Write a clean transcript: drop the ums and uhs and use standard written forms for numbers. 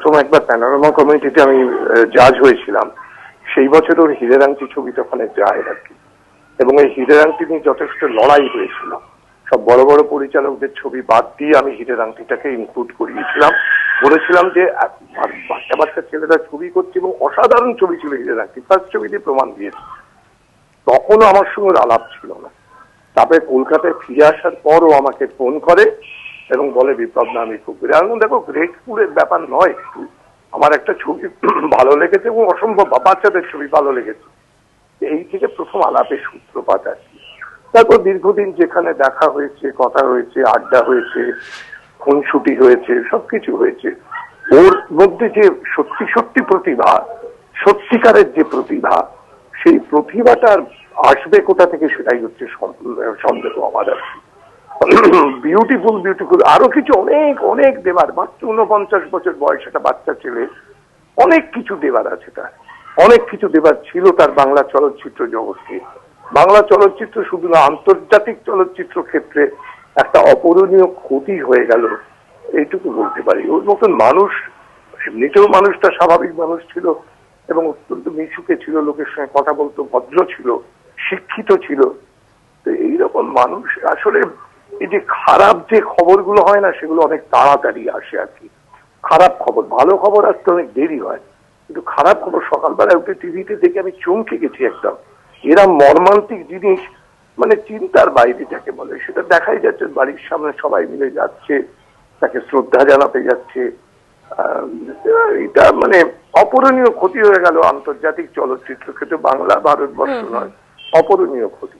প্রথম একবার প্যানোরামা কমিটিতে আমি জাজ হয়েছিলাম, সেই বছর ওর হীরের আংটি ছবিটা ওখানে যায় আর কি। এবং এই হীরের আংটি নিয়ে যথেষ্ট লড়াই হয়েছিল। সব বড় বড় পরিচালকদের ছবি বাদ দিয়ে আমি হীরের আংটিটাকে ইনক্লুড করিয়েছিলাম, বলেছিলাম যে বাচ্চা বাচ্চা ছেলেরা ছবি করছে এবং অসাধারণ ছবি ছিল হীরের আংটি, ফার্স্ট ছবিতে প্রমাণ দিয়েছে। তখনও আমার সঙ্গে আলাপ ছিল না। তারপরে কলকাতায় ফিরে আসার পরও আমাকে ফোন করে এবং বলে, বিপ্লব না আমি খুব দেখো গ্রেটফুলের ব্যাপার নয়, আমার একটা ছবি ভালো লেগেছে এবং অসম্ভব বাচ্চাদের ছবি ভালো লেগেছে। এই থেকে প্রথম আলাপের সূত্রপাত আর কি। তারপর দীর্ঘদিন যেখানে দেখা হয়েছে, কথা হয়েছে, আড্ডা হয়েছে, খুনসুটি হয়েছে, সবকিছু হয়েছে। ওর মধ্যে যে সত্যি সত্যি প্রতিভা, সত্যিকারের যে প্রতিভা, সেই প্রতিভাটা আসবে কোথা থেকে সেটাই হচ্ছে সন্দেহ আমার আর কি। বিউটিফুল বিউটিফুল আরো কিছু অনেক অনেক দেবার, মাত্র 49 বছর বয়স একটা বাচ্চা ছেলে, অনেক কিছু দেবার আছে তার, অনেক কিছু দেবার ছিল তার বাংলা চলচ্চিত্র জগৎকে। বাংলা চলচ্চিত্র শুধু না, আন্তর্জাতিক চলচ্চিত্র ক্ষেত্রে একটা অপূরণীয় ক্ষতি হয়ে গেল, এইটুকু বলতে পারি। ওর মতন মানুষ, এমনিতেও মানুষটা স্বাভাবিক মানুষ ছিল এবং অত্যন্ত মিশুকে ছিল, লোকের সঙ্গে কথা বলতো, ভদ্র ছিল, শিক্ষিত ছিল। তো এইরকম মানুষ আসলে, এই যে খারাপ যে খবরগুলো হয় না, সেগুলো অনেক তাড়াতাড়ি আসে আর কি। খারাপ খবর, ভালো খবর আসতে অনেক দেরি হয়, কিন্তু খারাপ খবর সকালবেলায় উঠে টিভিতে দেখে আমি চমকে গেছি একদম। এরা মর্মান্তিক জিনিস, মানে চিন্তার বাইরে যাকে বলে, সেটা দেখাই যাচ্ছে। বাড়ির সামনে সবাই মিলে যাচ্ছে, তাকে শ্রদ্ধা জানাতে যাচ্ছে। এটা মানে অপূরণীয় ক্ষতি হয়ে গেল আন্তর্জাতিক চলচ্চিত্র ক্ষেত্রে, বাংলা ভারতবর্ষ নয়, অপূরণীয় ক্ষতি।